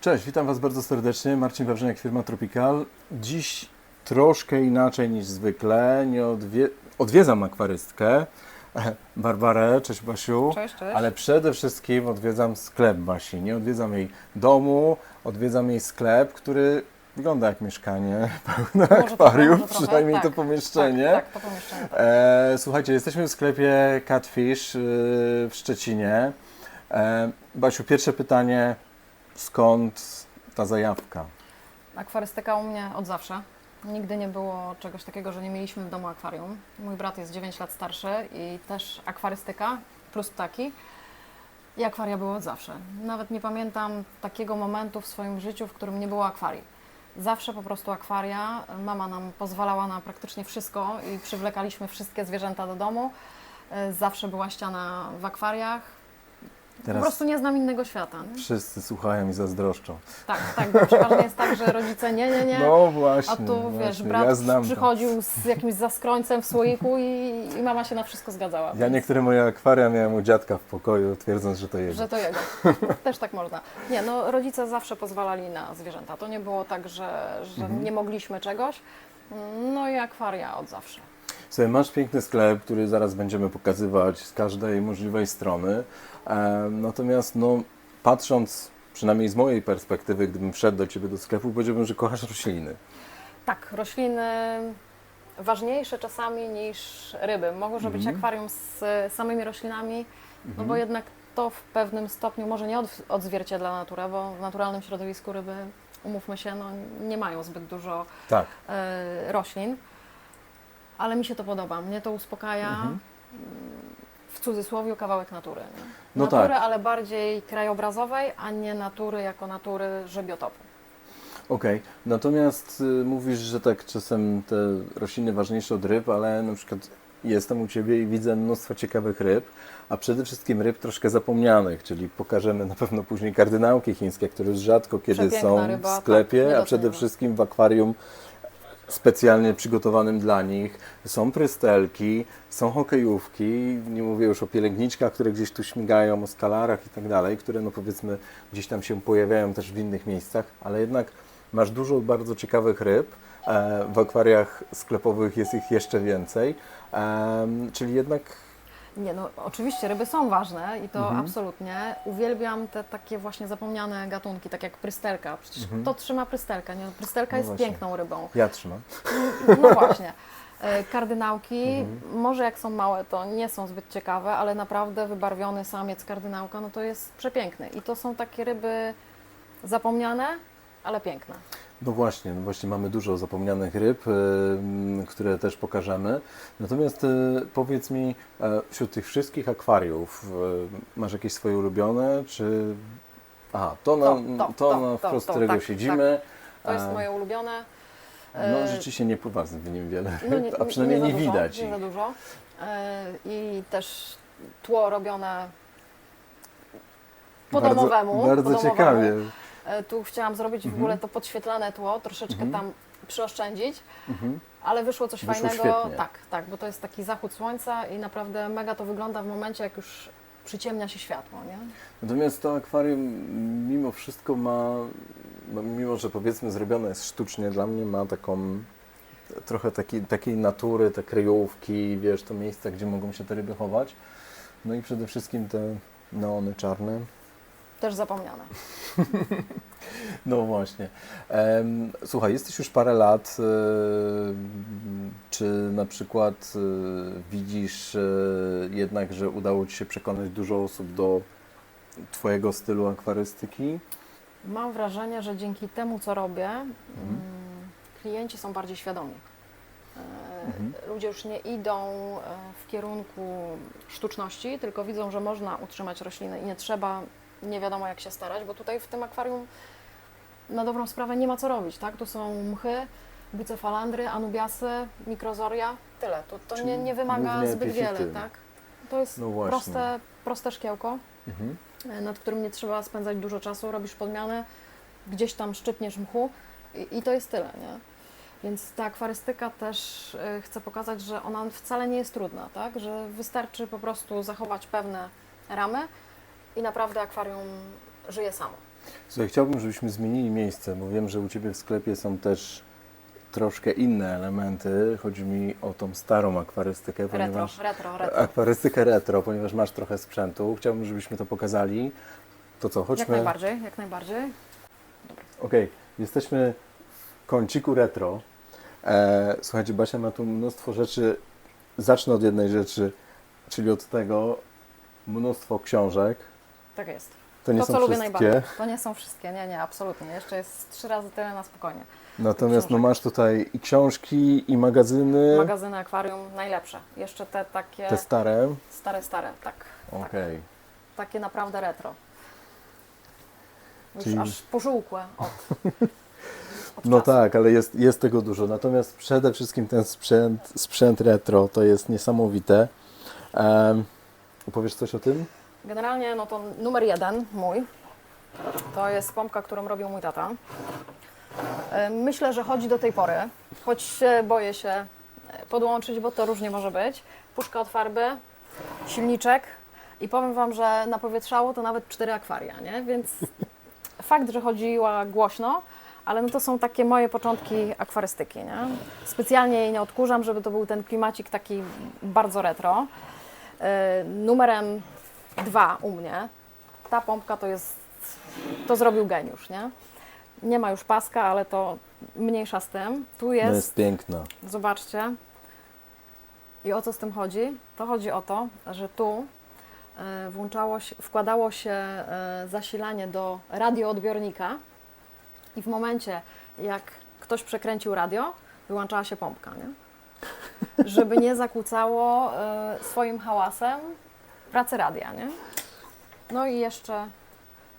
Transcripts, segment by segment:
Cześć, witam Was bardzo serdecznie. Marcin Wawrzyniak, firma Tropical. Dziś troszkę inaczej niż zwykle. Odwiedzam akwarystkę Barbarę. Cześć Basiu. Cześć, cześć. Ale przede wszystkim odwiedzam sklep Basi. Nie odwiedzam jej domu, odwiedzam jej sklep, który wygląda jak mieszkanie, pełne akwarium, przynajmniej tak, to pomieszczenie. Tak, to pomieszczenie. Tak. Słuchajcie, jesteśmy w sklepie Catfish w Szczecinie. Basiu, pierwsze pytanie. Skąd ta zajawka? Akwarystyka u mnie od zawsze. Nigdy nie było czegoś takiego, że nie mieliśmy w domu akwarium. Mój brat jest 9 lat starszy i też akwarystyka plus ptaki. I akwaria były od zawsze. Nawet nie pamiętam takiego momentu w swoim życiu, w którym nie było akwarii. Zawsze po prostu akwaria. Mama nam pozwalała na praktycznie wszystko i przywlekaliśmy wszystkie zwierzęta do domu. Zawsze była ściana w akwariach. Teraz po prostu nie znam innego świata. Nie? wszyscy słuchają i zazdroszczą. Tak, bo przeważnie jest tak, że rodzice nie. No właśnie. A tu właśnie, wiesz, brat ja przychodził z jakimś zaskrońcem w słoiku i mama się na wszystko zgadzała. Ja więc, niektóre moje akwaria miałem u dziadka w pokoju, twierdząc, że to jego. Że to jego. Też tak można. Nie, no rodzice zawsze pozwalali na zwierzęta. To nie było tak, że nie mogliśmy czegoś. No i akwaria od zawsze. Słuchaj, masz piękny sklep, który zaraz będziemy pokazywać z każdej możliwej strony. Natomiast no, patrząc, przynajmniej z mojej perspektywy, gdybym wszedł do Ciebie do sklepu, powiedziałbym, że kochasz rośliny. Tak, rośliny ważniejsze czasami niż ryby. Może być akwarium z samymi roślinami, no bo jednak to w pewnym stopniu może nie odzwierciedla naturę, bo w naturalnym środowisku ryby, umówmy się, no, nie mają zbyt dużo Tak. roślin, ale mi się to podoba, mnie to uspokaja. W cudzysłowie kawałek natury. Nie? No Natury, tak. ale bardziej krajobrazowej, a nie natury jako natury żebiotopu. Okej. Natomiast mówisz, że tak czasem te rośliny ważniejsze od ryb, ale na przykład jestem u Ciebie i widzę mnóstwo ciekawych ryb, a przede wszystkim ryb troszkę zapomnianych, czyli pokażemy na pewno później kardynałki chińskie, które rzadko kiedy Przepiękna są ryba, w sklepie, tak, a przede wszystkim w akwarium specjalnie przygotowanym dla nich. Są prystelki, są hokejówki, nie mówię już o pielęgniczkach, które gdzieś tu śmigają, o skalarach i tak dalej, które no powiedzmy gdzieś tam się pojawiają też w innych miejscach, ale jednak masz dużo bardzo ciekawych ryb. W akwariach sklepowych jest ich jeszcze więcej, czyli jednak... Nie, no oczywiście ryby są ważne i to absolutnie. Uwielbiam te takie właśnie zapomniane gatunki, tak jak prystelka. Przecież kto trzyma prystelkę? Nie? Prystelka jest właśnie. piękną rybą. Ja trzymam. No właśnie. Kardynałki, może jak są małe, to nie są zbyt ciekawe, ale naprawdę wybarwiony samiec kardynałka, no to jest przepiękny. I to są takie ryby zapomniane, ale piękne. No właśnie mamy dużo zapomnianych ryb, które też pokażemy. Natomiast powiedz mi, wśród tych wszystkich akwariów masz jakieś swoje ulubione, czy... Aha, to wprost którego tak, siedzimy. Tak. To jest moje ulubione. No rzeczywiście nie pływa w nim wiele, No a przynajmniej nie widać nie ich. za dużo. I też tło robione po domowemu. Bardzo ciekawie. Tu chciałam zrobić w ogóle to podświetlane tło, troszeczkę tam przyoszczędzić, ale wyszło coś Wyszło fajnego. świetnie. Tak, bo to jest taki zachód słońca i naprawdę mega to wygląda w momencie, jak już przyciemnia się światło, nie? Natomiast to akwarium mimo wszystko ma, no mimo że powiedzmy zrobione jest sztucznie, dla mnie ma taką trochę takiej natury, te kryjówki, wiesz, to miejsca, gdzie mogą się te ryby chować. No i przede wszystkim te neony czarne. Też zapomniane. No właśnie. Słuchaj, jesteś już parę lat. Czy na przykład widzisz jednak, że udało Ci się przekonać dużo osób do Twojego stylu akwarystyki? Mam wrażenie, że dzięki temu, co robię, klienci są bardziej świadomi. Ludzie już nie idą w kierunku sztuczności, tylko widzą, że można utrzymać rośliny i nie trzeba nie wiadomo jak się starać, bo tutaj w tym akwarium na dobrą sprawę nie ma co robić, tak? Tu są mchy, bucefalandry, anubiasy, mikrozoria, tyle. To Czyli nie wymaga głównie zbyt wiele, epifity. tak? To jest No właśnie. proste szkiełko, Mhm. nad którym nie trzeba spędzać dużo czasu, robisz podmiany, gdzieś tam szczypniesz mchu i to jest tyle, nie? Więc ta akwarystyka też chcę pokazać, że ona wcale nie jest trudna, tak? Że wystarczy po prostu zachować pewne ramy i naprawdę akwarium żyje samo. Słuchaj, chciałbym, żebyśmy zmienili miejsce, bo wiem, że u Ciebie w sklepie są też troszkę inne elementy. Chodzi mi o tą starą akwarystykę, ponieważ Retro. akwarystykę retro, ponieważ masz trochę sprzętu. Chciałbym, żebyśmy to pokazali. To co, chodźmy. Jak najbardziej. Okej, jesteśmy w kąciku retro. Słuchajcie, Basia ma tu mnóstwo rzeczy. Zacznę od jednej rzeczy, czyli od tego mnóstwo książek. Tak jest. To nie To, są co lubię wszystkie. najbardziej. To nie są wszystkie, nie, absolutnie. Jeszcze jest 3 razy tyle na spokojnie. Natomiast no, książek. masz tutaj i książki, i magazyny. Magazyny akwarium najlepsze. Jeszcze te takie Te stare. stare, tak. Okej. Takie naprawdę retro. Już Czyli- aż pożółkłe od No czasu. tak, ale jest tego dużo. Natomiast przede wszystkim ten sprzęt retro to jest niesamowite. Opowiesz coś o tym? Generalnie no to numer 1 mój, to jest pompka, którą robił mój tata. Myślę, że chodzi do tej pory, choć boję się podłączyć, bo to różnie może być. Puszka od farby, silniczek i powiem Wam, że napowietrzało to nawet 4 akwaria, nie? Więc fakt, że chodziła głośno, ale no to są takie moje początki akwarystyki, nie? Specjalnie jej nie odkurzam, żeby to był ten klimacik taki bardzo retro. Numerem 2 u mnie, ta pompka to zrobił geniusz, nie? Nie ma już paska, ale to mniejsza z tym. Tu No jest, jest piękna. zobaczcie. I o co z tym chodzi? To chodzi o to, że tu wkładało się zasilanie do radioodbiornika i w momencie, jak ktoś przekręcił radio, wyłączała się pompka, nie? Żeby nie zakłócało swoim hałasem pracy radia, nie? No i jeszcze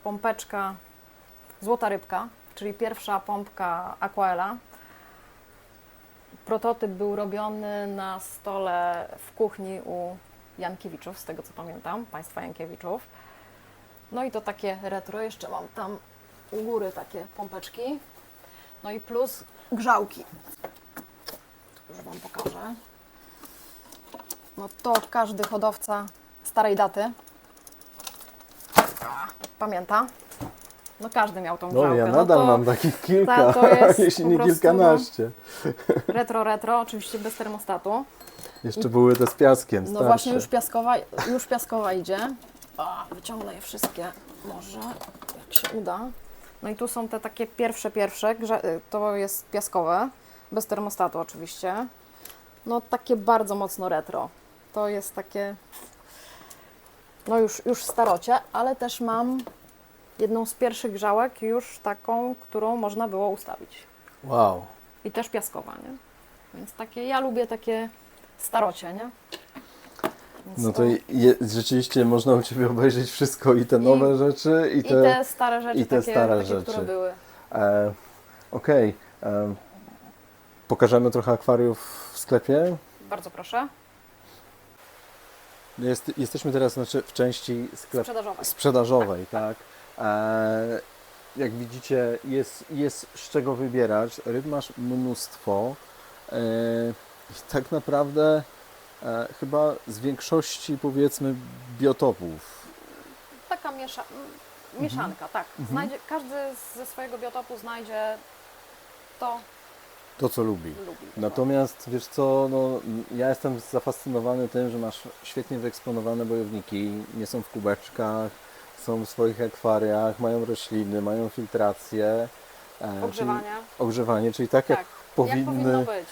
pompeczka Złota Rybka, czyli pierwsza pompka Aquaela. Prototyp był robiony na stole w kuchni u Jankiewiczów, z tego co pamiętam, państwa Jankiewiczów. No i to takie retro, jeszcze mam tam u góry takie pompeczki. No i plus grzałki. Tu już Wam pokażę. No to każdy hodowca starej daty pamięta. No każdy miał tą grzałkę. No ja No nadal to mam takich kilka, to jest jeśli po nie prostu, kilkanaście. retro, oczywiście bez termostatu. Jeszcze były te z piaskiem, No starsze. właśnie już piaskowa idzie. Wyciągnę je wszystkie może, jak się uda. No i tu są te takie pierwsze, to jest piaskowe, bez termostatu oczywiście. No takie bardzo mocno retro. To jest takie, no już starocie, ale też mam jedną z pierwszych grzałek już taką, którą można było ustawić. Wow. I też piaskowa, nie? Więc takie, ja lubię takie starocie, nie? Więc No to rzeczywiście można u Ciebie obejrzeć wszystko i te I- nowe rzeczy I te stare rzeczy, i te stare takie rzeczy. które były. Okej. Pokażemy trochę akwariów w sklepie. Bardzo proszę. Jesteśmy teraz w części Sprzedażowe. sprzedażowej, tak. Jak widzicie, jest z czego wybierać. Ryb masz mnóstwo. I tak naprawdę chyba z większości, powiedzmy, biotopów. Taka mieszanka, tak. Każdy ze swojego biotopu znajdzie to, To, co lubi. lubi. Natomiast wiesz co, no, ja jestem zafascynowany tym, że masz świetnie wyeksponowane bojowniki, nie są w kubeczkach, są w swoich akwariach, mają rośliny, mają filtrację. Ogrzewanie, czyli tak, jak powinno być.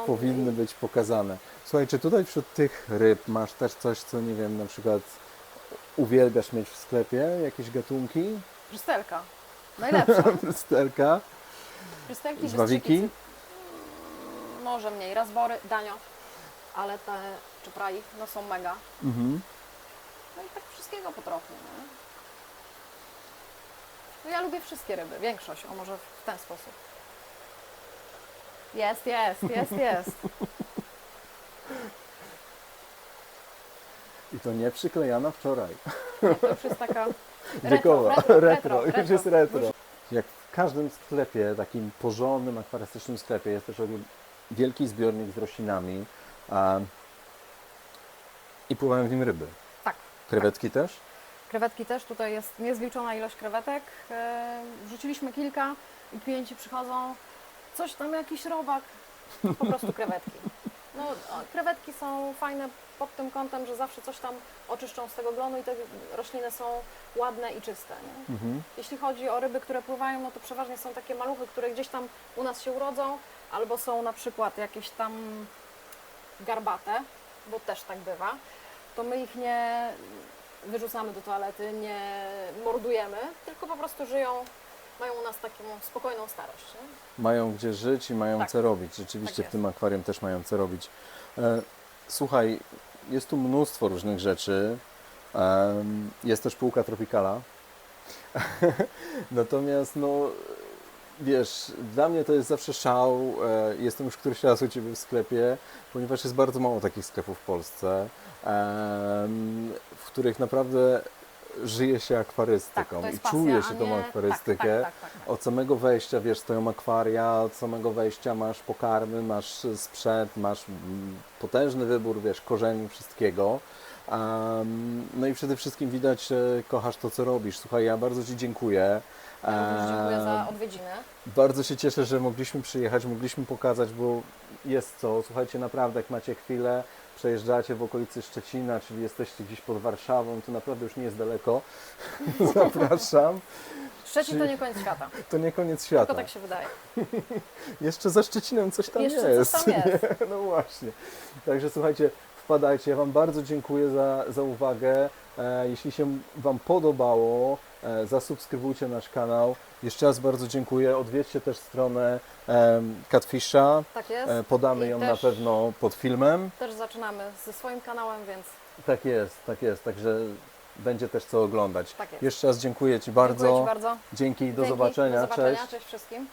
powinny być pokazane. Słuchaj, czy tutaj wśród tych ryb masz też coś, co nie wiem, na przykład uwielbiasz mieć w sklepie, jakieś gatunki? Prystelka. Najlepsza. Stelka, Prystelki, żwawiki? może mniej. Razbory, danio, ale te czuprai no są mega. Mhm. No i tak wszystkiego po trochu, nie? No ja lubię wszystkie ryby, większość, o może w ten sposób. Jest. I to nie przyklejana wczoraj. Nie, to już jest taka Wiekowa, retro. już jest retro. Jak w każdym sklepie, takim porządnym, akwarystycznym sklepie, jest też wielki zbiornik z roślinami i pływają w nim ryby. Tak. Krewetki też? Krewetki też, tutaj jest niezliczona ilość krewetek. Wrzuciliśmy kilka i klienci przychodzą, coś tam, jakiś robak, po prostu krewetki. No, krewetki są fajne pod tym kątem, że zawsze coś tam oczyszczą z tego glonu i te rośliny są ładne i czyste. Nie? Mhm. Jeśli chodzi o ryby, które pływają, no to przeważnie są takie maluchy, które gdzieś tam u nas się urodzą, albo są na przykład jakieś tam garbate, bo też tak bywa, to my ich nie wyrzucamy do toalety, nie mordujemy, tylko po prostu żyją, mają u nas taką spokojną starość. Nie? Mają gdzie żyć i mają Tak. co robić. Rzeczywiście Tak w tym akwarium też mają co robić. Słuchaj, jest tu mnóstwo różnych rzeczy. Jest też półka Tropicala. Natomiast no, wiesz, dla mnie to jest zawsze szał. Jestem już któryś raz u Ciebie w sklepie, ponieważ jest bardzo mało takich sklepów w Polsce, w których naprawdę żyje się akwarystyką Tak, to i jest pasja, czuje a się tą nie- akwarystykę. Tak. Od samego wejścia, wiesz, stoją akwaria, od samego wejścia masz pokarmy, masz sprzęt, masz potężny wybór, wiesz, korzeni wszystkiego. No i przede wszystkim widać, że kochasz to, co robisz. Słuchaj, ja bardzo Ci dziękuję. Ja również dziękuję za odwiedziny. Bardzo się cieszę, że mogliśmy przyjechać, mogliśmy pokazać, bo jest co. Słuchajcie, naprawdę, jak macie chwilę, przejeżdżacie w okolicy Szczecina, czyli jesteście gdzieś pod Warszawą, to naprawdę już nie jest daleko. Zapraszam. Szczecin to nie koniec świata, To nie koniec świata. tylko tak się wydaje. Jeszcze za Szczecinem coś tam Jeszcze jest. coś tam jest. Nie? No właśnie. Także słuchajcie, wpadajcie. Ja Wam bardzo dziękuję za uwagę. Jeśli się Wam podobało, zasubskrybujcie nasz kanał. Jeszcze raz bardzo dziękuję. Odwiedźcie też stronę Catfisha. Tak jest. Podamy I ją też- na pewno pod filmem. Też zaczynamy ze swoim kanałem, więc Tak jest, tak jest. Także będzie też co oglądać. tak jest. Jeszcze raz dziękuję Ci bardzo. Dziękuję Ci bardzo. Dzięki, do Dzięki, zobaczenia. Do zobaczenia. Cześć. Cześć wszystkim.